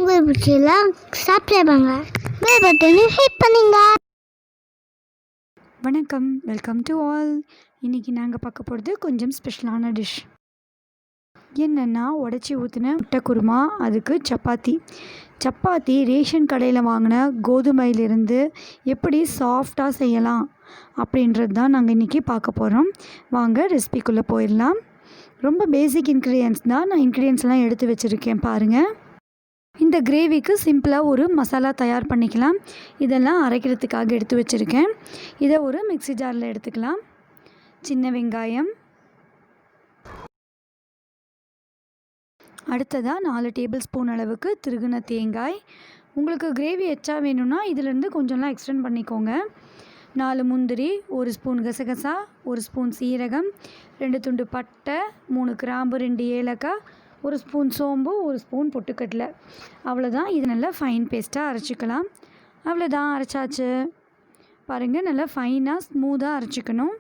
உங்களுக்கு பிடிச்சலாம் சப்ஸ்கிரைப் பண்ணுங்க, பெல் பட்டனை ஹிட் பண்ணுங்க. வணக்கம், வெல்கம் டு ஆல். இன்றைக்கி நாங்கள் பார்க்க போகிறது கொஞ்சம் ஸ்பெஷலான டிஷ். என்னென்னா உடச்சி ஊற்றின முட்டை குருமா, அதுக்கு சப்பாத்தி ரேஷன் கடையில் வாங்கின கோதுமையிலிருந்து எப்படி சாஃப்டாக செய்யலாம் அப்படின்றது தான் நாங்கள் இன்றைக்கி பார்க்க போகிறோம். வாங்க ரெசிபிக்குள்ளே போயிடலாம். ரொம்ப பேசிக் இன்க்ரீடியன்ஸ் தான். நான் இன்க்ரீடியன்ஸ்லாம் எடுத்து வச்சுருக்கேன் பாருங்கள். இந்த கிரேவிக்கு சிம்பிளாக ஒரு மசாலா தயார் பண்ணிக்கலாம். இதெல்லாம் அரைக்கிறதுக்காக எடுத்து வச்சுருக்கேன். இதை ஒரு மிக்ஸி ஜாரில் எடுத்துக்கலாம். சின்ன வெங்காயம், அடுத்ததாக 4 டேபிள் ஸ்பூன் அளவுக்கு திருகுன தேங்காய். உங்களுக்கு கிரேவி எச்சா வேணும்னா இதிலேருந்து கொஞ்சம்லாம் எக்ஸ்டெண்ட் பண்ணிக்கோங்க. 4 முந்திரி, 1 ஸ்பூன் கசகசா, 1 ஸ்பூன் சீரகம், 2 துண்டு பட்டை, 3 கிராம்பு, 2 ஏலக்காய், 1 ஸ்பூன் சோம்பு, 1 ஸ்பூன் பொட்டுக்கடலை. அவ்வளோதான். இது நல்லா ஃபைன் பேஸ்ட்டாக அரைச்சிக்கலாம். அவ்வளோதான், அரைச்சாச்சு. பாருங்கள், நல்லா ஃபைனாக ஸ்மூத்தாக அரைச்சிக்கணும்.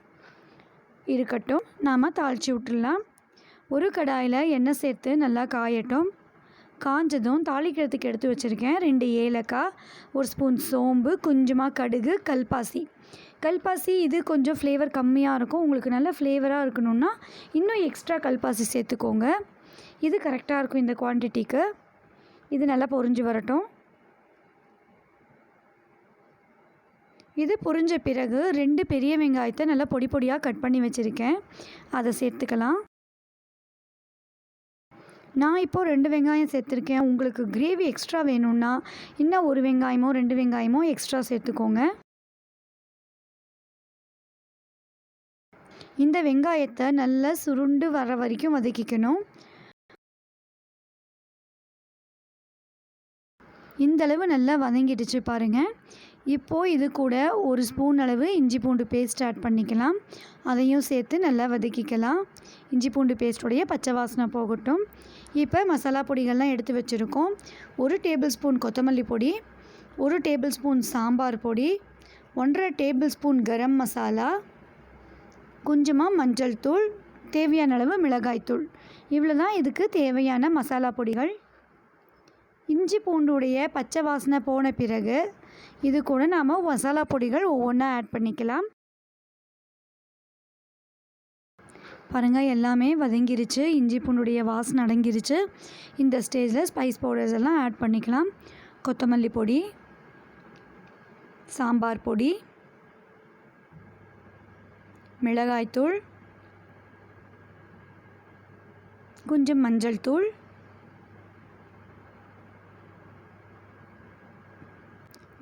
இருக்கட்டும், நாம் தாளித்து விட்டுடலாம். ஒரு கடாயில் எண்ணெய் சேர்த்து நல்லா காயட்டும். காஞ்சதும் தாளிக்கிறதுக்கு எடுத்து வச்சுருக்கேன் 2 ஏலக்காய், 1 ஸ்பூன் சோம்பு, கொஞ்சமாக கடுகு, கல்பாசி இது கொஞ்சம் ஃப்ளேவர் கம்மியாக இருக்கும். உங்களுக்கு நல்ல ஃப்ளேவராக இருக்கணும்னா இன்னும் எக்ஸ்ட்ரா கல்பாசி சேர்த்துக்கோங்க. இது கரெக்டாக இருக்கும் இந்த குவான்டிட்டிக்கு. இது நல்லா பொரிஞ்சு வரட்டும். இது பொரிஞ்ச பிறகு 2 பெரிய வெங்காயத்தை நல்லா பொடி பொடியாக கட் பண்ணி வச்சுருக்கேன். அதை சேர்த்துக்கலாம். நான் இப்போது 2 வெங்காயம் சேர்த்துருக்கேன். உங்களுக்கு கிரேவி எக்ஸ்ட்ரா வேணும்னா இன்னும் 1 வெங்காயமோ 2 வெங்காயமோ எக்ஸ்ட்ரா சேர்த்துக்கோங்க. இந்த வெங்காயத்தை நல்லா சுருண்டு வர வரைக்கும் வதக்கிக்கணும். இந்தளவு நல்லா வதங்கிடுச்சு பாருங்கள். இப்போது இது கூட 1 ஸ்பூன் அளவு இஞ்சி பூண்டு பேஸ்ட் ஆட் பண்ணிக்கலாம். அதையும் சேர்த்து நல்லா வதக்கிக்கலாம். இஞ்சி பூண்டு பேஸ்ட்டுடைய பச்சை வாசனை போகட்டும். இப்போ மசாலா பொடிகள்லாம் எடுத்து வச்சுருக்கோம். 1 டேபிள் ஸ்பூன் கொத்தமல்லி பொடி, 1 டேபிள் ஸ்பூன் சாம்பார் பொடி, 1.5 டேபிள் ஸ்பூன் கரம் மசாலா, கொஞ்சமாக மஞ்சள் தூள், தேவையான அளவு மிளகாய்த்தூள். இவ்வளோ தான் இதுக்கு தேவையான மசாலா பொடிகள். இஞ்சி பூண்டுடைய பச்சை வாசனை போன பிறகு இது கூட நாம் மசாலா பொடிகள் ஒவ்வொன்றா ஆட் பண்ணிக்கலாம். பாருங்கள், எல்லாமே வதங்கிருச்சு. இஞ்சி பூண்டுடைய வாசனை அடங்கிருச்சு. இந்த ஸ்டேஜில் ஸ்பைஸ் பவுடர்ஸ் எல்லாம் ஆட் பண்ணிக்கலாம். கொத்தமல்லி பொடி, சாம்பார் பொடி, மிளகாய்த்தூள், கொஞ்சம் மஞ்சள் தூள்,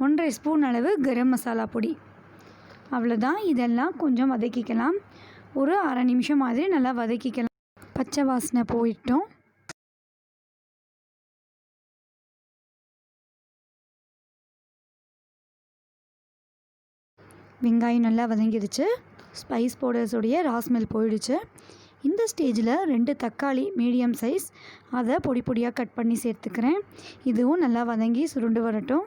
ஒன்றரை ஸ்பூன் அளவு கரம் மசாலா பொடி. அவ்வளோதான். இதெல்லாம் கொஞ்சம் வதக்கிக்கலாம். ஒரு அரை நிமிஷம் மாதிரி நல்லா வதக்கிக்கலாம். பச்சை வாசனை போயிட்டோம். வெங்காயம் நல்லா வதங்கிடுச்சு. ஸ்பைஸ் பவுடர்ஸுடைய ராஸ்மெல் போயிடுச்சு. இந்த ஸ்டேஜில் 2 தக்காளி மீடியம் சைஸ், அதை பொடி பொடியாக கட் பண்ணி சேர்த்துக்கிறேன். இதுவும் நல்லா வதங்கி சுருண்டு வரட்டும்.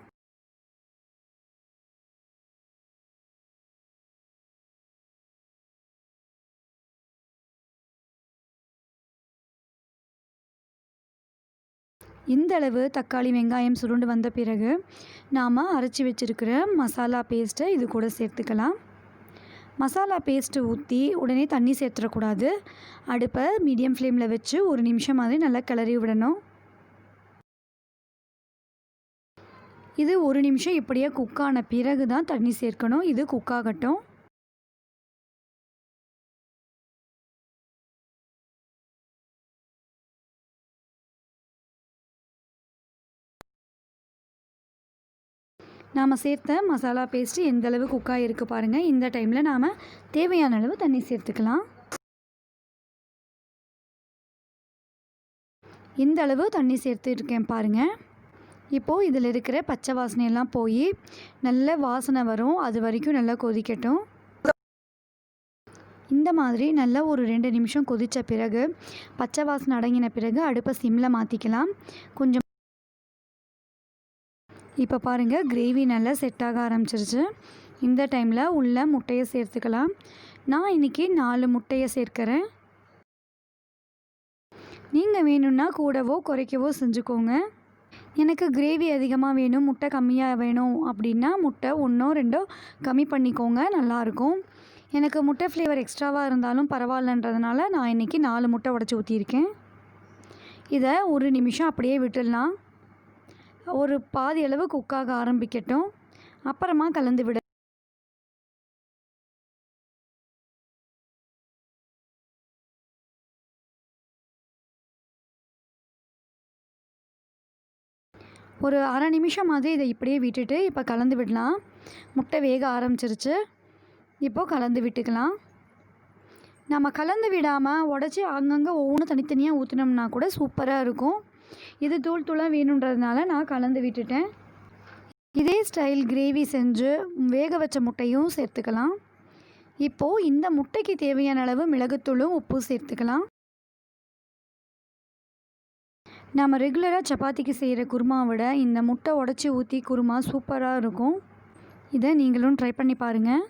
இந்த அளவு தக்காளி வெங்காயம் சுருண்டு வந்த பிறகு நாம் அரைச்சி வச்சுருக்கிற மசாலா பேஸ்ட்டை இது கூட சேர்த்துக்கலாம். மசாலா பேஸ்ட்டு ஊற்றி உடனே தண்ணி சேர்த்துடக்கூடாது. அடுப்பை மீடியம் ஃப்ளேமில் வச்சு 1 நிமிஷம் மாதிரி நல்லா கிளறி விடணும். இது 1 நிமிஷம் இப்படியே குக்கான பிறகு தான் தண்ணி சேர்க்கணும். இது குக்காகட்டும். நாம் சேர்த்த மசாலா பேஸ்ட்டு எந்தளவு குக்காக இருக்குது பாருங்கள். இந்த டைமில் நாம் தேவையான அளவு தண்ணி சேர்த்துக்கலாம். இந்த அளவு தண்ணி சேர்த்துருக்கேன் பாருங்கள். இப்போது இதில் இருக்கிற பச்சை வாசனையெல்லாம் போய் நல்ல வாசனை வரும். அது வரைக்கும் நல்லா கொதிக்கட்டும். இந்த மாதிரி நல்லா ஒரு 2 நிமிஷம் கொதித்த பிறகு, பச்சை வாசனை அடங்கின பிறகு அடுப்பை சிம்மில் மாற்றிக்கலாம். கொஞ்சம் இப்போ பாருங்கள், கிரேவி நல்லா செட் ஆக ஆரம்பிச்சிருச்சு. இந்த டைமில் உள்ள முட்டையை சேர்த்துக்கலாம். நான் இன்றைக்கி 4 முட்டையை சேர்க்கிறேன். நீங்கள் வேணும்னா கூடவோ குறைக்கவோ செஞ்சுக்கோங்க. எனக்கு கிரேவி அதிகமாக வேணும், முட்டை கம்மியாக வேணும் அப்படின்னா முட்டை 1ஓ 2ஓ கம்மி பண்ணிக்கோங்க, நல்லாயிருக்கும். எனக்கு முட்டை ஃப்ளேவர் எக்ஸ்ட்ராவாக இருந்தாலும் பரவாயில்லன்றதுனால நான் இன்றைக்கி 4 முட்டை உடச்சி ஊற்றியிருக்கேன். இதை ஒரு நிமிஷம் அப்படியே விட்டுடலாம். ஒரு பாதி அளவு குக்காக ஆரம்பிக்கட்டும், அப்புறமா கலந்து விட. ஒரு அரை நிமிஷம் மாதிரி இதை இப்படியே விட்டுட்டு இப்போ கலந்து விடலாம். முட்டை வேக ஆரம்பிச்சிருச்சு, இப்போது கலந்து விட்டுக்கலாம். நம்ம கலந்து விடாமல் உடச்சி அங்கங்கே ஒவ்வொன்றும் தனித்தனியாக ஊற்றினோம்னா கூட சூப்பராக இருக்கும். இது தூள் தூளாக வேணுன்றதுனால நான் கலந்து விட்டுட்டேன். இதே ஸ்டைல் கிரேவி செஞ்சு வேக வச்ச முட்டையும் சேர்த்துக்கலாம். இப்போது இந்த முட்டைக்கு தேவையான அளவு மிளகுத்தூளும் உப்பு சேர்த்துக்கலாம். நம்ம ரெகுலராக சப்பாத்திக்கு செய்கிற குருமா விட இந்த முட்டை உடச்சி ஊற்றி குருமா சூப்பராக இருக்கும். இதை நீங்களும் ட்ரை பண்ணி பாருங்கள்.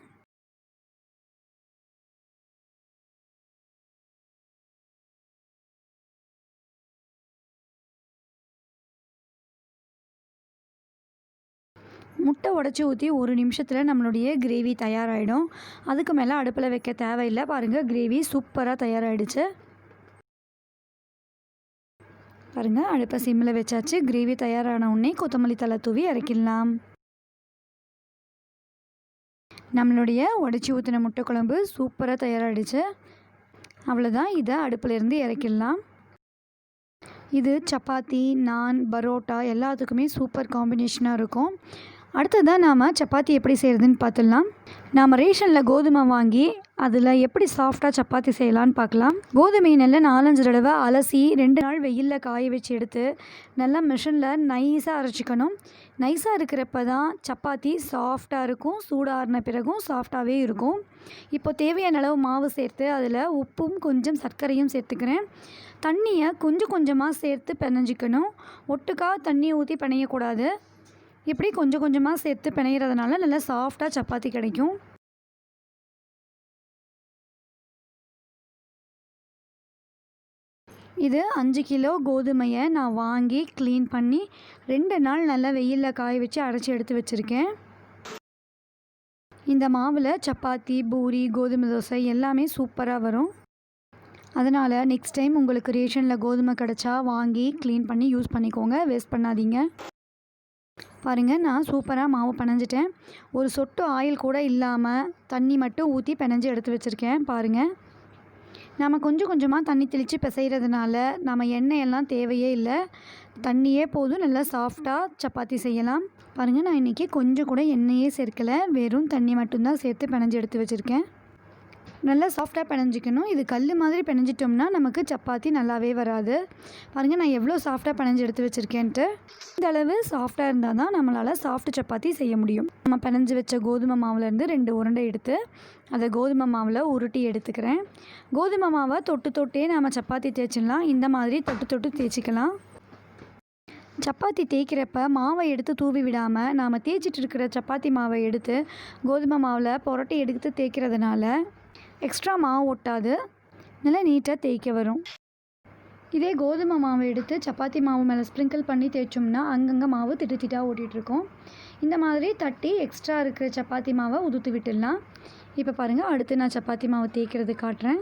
முட்டை உடச்சி ஊற்றி ஒரு நிமிஷத்தில் நம்மளுடைய கிரேவி தயாராகிடும். அதுக்கு மேலே அடுப்பில் வைக்க தேவையில்லை. பாருங்கள், கிரேவி சூப்பராக தயாராகிடுச்சு. பாருங்கள், அடுப்பை சிம்மில் வச்சாச்சு. கிரேவி தயாரான உடனே கொத்தமல்லி தழை தூவி இறக்கிடலாம். நம்மளுடைய உடச்சி ஊற்றின முட்டை குழம்பு சூப்பராக தயாராகிடுச்சு. அவ்வளோதான், இதை அடுப்பிலேருந்து இறக்கிடலாம். இது சப்பாத்தி, நான், பரோட்டா எல்லாத்துக்குமே சூப்பர் காம்பினேஷனாக இருக்கும். அடுத்ததாக நாம் சப்பாத்தி எப்படி செய்கிறதுன்னு பார்த்துடலாம். நாம் ரேஷனில் கோதுமை வாங்கி அதில் எப்படி சாஃப்டாக சப்பாத்தி செய்யலான்னு பார்க்கலாம். கோதுமையை நல்லா 4-5 தடவை அலசி 2 நாள் வெயிலில் காய வச்சு எடுத்து நல்லா மிஷினில் நைஸாக அரைச்சிக்கணும். நைஸாக இருக்கிறப்ப தான் சப்பாத்தி சாஃப்டாக இருக்கும். சூடாறின பிறகும் சாஃப்டாகவே இருக்கும். இப்போ தேவையான அளவு மாவு சேர்த்து அதில் உப்பும் கொஞ்சம் சர்க்கரையும் சேர்த்துக்கிறேன். தண்ணியை கொஞ்சம் கொஞ்சமாக சேர்த்து பிணைஞ்சிக்கணும். ஒட்டுக்கா தண்ணியை ஊற்றி பிணையக்கூடாது. இப்படி கொஞ்சம் கொஞ்சமாக சேர்த்து பிணைகிறதுனால நல்லா சாஃப்டாக சப்பாத்தி கிடைக்கும். இது 5 கிலோ கோதுமையை நான் வாங்கி க்ளீன் பண்ணி 2 நாள் நல்லா வெயிலில் காய வச்சு அரைச்சி எடுத்து வச்சுருக்கேன். இந்த மாவில் சப்பாத்தி, பூரி, கோதுமை தோசை எல்லாமே சூப்பராக வரும். அதனால் நெக்ஸ்ட் டைம் உங்களுக்கு ரேஷனில் கோதுமை கிடச்சா வாங்கி க்ளீன் பண்ணி யூஸ் பண்ணிக்கோங்க, வேஸ்ட் பண்ணாதீங்க. பாருங்கள், நான் சூப்பராக மாவு பிணைஞ்சிட்டேன். ஒரு சொட்டு ஆயில் கூட இல்லாமல் தண்ணி மட்டும் ஊற்றி பிணைஞ்சி எடுத்து வச்சுருக்கேன். பாருங்கள், நம்ம கொஞ்சம் கொஞ்சமாக தண்ணி தெளித்து பிசைகிறதுனால நம்ம எண்ணெயெல்லாம் தேவையே இல்லை. தண்ணியே போதும், நல்லா சாஃப்டாக சப்பாத்தி செய்யலாம். பாருங்கள், நான் இன்றைக்கி கொஞ்சம் கூட எண்ணெயே சேர்க்கலை, வெறும் தண்ணி மட்டும்தான் சேர்த்து பிணைஞ்சி எடுத்து வச்சுருக்கேன். நல்லா சாஃப்டாக பிணைஞ்சிக்கணும். இது கல் மாதிரி பிணைஞ்சிட்டோம்னா நமக்கு சப்பாத்தி நல்லாவே வராது. பாருங்கள், நான் எவ்வளோ சாஃப்டாக பிணைஞ்சி எடுத்து வச்சுருக்கேன்ட்டு. இந்த அளவு சாஃப்டாக இருந்தால் தான் நம்மளால் சாஃப்ட் சப்பாத்தி செய்ய முடியும். நம்ம பிணைஞ்சி வச்ச கோதுமை மாவுலேருந்து 2 உருண்டை எடுத்து அதை கோதுமை மாவில் உருட்டி எடுத்துக்கிறேன். கோதுமை மாவை தொட்டே நம்ம சப்பாத்தி தேய்ச்சிடலாம். இந்த மாதிரி தொட்டு தேய்ச்சிக்கலாம். சப்பாத்தி தேய்க்கிறப்ப மாவை எடுத்து தூவி விடாமல் நாம் தேய்ச்சிட்டு இருக்கிற சப்பாத்தி மாவை எடுத்து கோதுமை மாவில் புரட்டி எடுத்து தேய்க்கிறதுனால எக்ஸ்ட்ரா மாவு ஒட்டாது, நல்லா நீட்டாக தேய்க்க வரும். இதே கோதுமை மாவை எடுத்து சப்பாத்தி மாவு மேலே ஸ்ப்ரிங்கிள் பண்ணி தேய்ச்சோம்னா அங்கங்கே மாவு திட்டாக ஓட்டிகிட்ருக்கோம். இந்த மாதிரி தட்டி எக்ஸ்ட்ரா இருக்கிற சப்பாத்தி மாவை உதுத்து விட்டுடலாம். இப்போ பாருங்கள், அடுத்து நான் சப்பாத்தி மாவு தேய்க்கிறது காட்டுறேன்.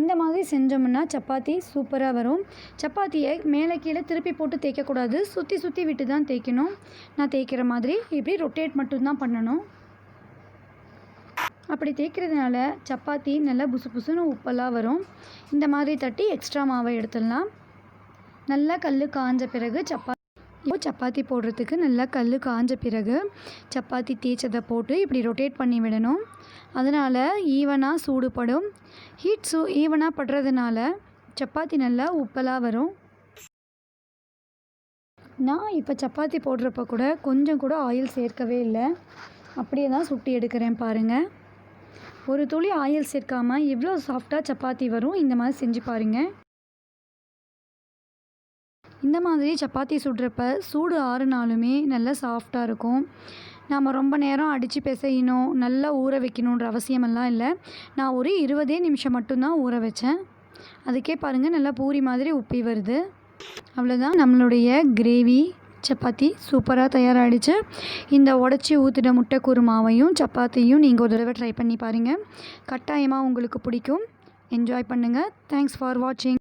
இந்த மாதிரி செஞ்சோம்னா சப்பாத்தி சூப்பராக வரும். சப்பாத்தியை மேலே கீழே திருப்பி போட்டு தேய்க்கக்கூடாது, சுற்றி விட்டு தான் தேய்க்கணும். நான் தேய்க்கிற மாதிரி இப்படி ரொட்டேட் மட்டும்தான் பண்ணணும். அப்படி தேய்க்கிறதுனால சப்பாத்தி நல்லா புசுன்னு உப்பெல்லாம் வரும். இந்த மாதிரி தட்டி எக்ஸ்ட்ரா மாவை எடுத்துடலாம். நல்லா கல் காஞ்ச பிறகு சப்பாத்தி போடுறதுக்கு நல்லா கல் காஞ்ச பிறகு சப்பாத்தி தேய்ச்சதை போட்டு இப்படி ரொட்டேட் பண்ணி விடணும். அதனால் ஈவனாக சூடுபடும். ஹீட் ஈவனாக படுறதுனால சப்பாத்தி நல்லா உப்பலாக வரும். நான் இப்போ சப்பாத்தி போடுறப்ப கூட கொஞ்சம் கூட ஆயில் சேர்க்கவே இல்லை, அப்படியே தான் சுட்டி எடுக்கிறேன். பாருங்கள், ஒரு துளி ஆயில் சேர்க்காமல் எவ்வளோ சாஃப்டாக சப்பாத்தி வரும். இந்த மாதிரி செஞ்சு பாருங்கள். இந்த மாதிரி சப்பாத்தி சுடுறப்ப சூடு ஆறுனாலுமே நல்லா சாஃப்டாக இருக்கும். நாம் ரொம்ப நேரம் அடித்து பிசையணும், நல்லா ஊற வைக்கணுன்ற அவசியமெல்லாம் இல்லை. நான் ஒரு 20 நிமிஷம் மட்டும்தான் ஊற வச்சேன். அதுக்கே பாருங்கள் நல்லா பூரி மாதிரி உப்பி வருது. அவ்வளோதான், நம்மளுடைய கிரேவி சப்பாத்தி சூப்பராக தயாராகிடுச்சு. இந்த உடச்சி ஊற்றின முட்டை குருமாவையும் சப்பாத்தியும் நீங்கள் ஒரு தடவை ட்ரை பண்ணி பாருங்கள். கட்டாயமாக உங்களுக்கு பிடிக்கும். என்ஜாய் பண்ணுங்கள். தேங்க்ஸ் ஃபார் வாட்சிங்.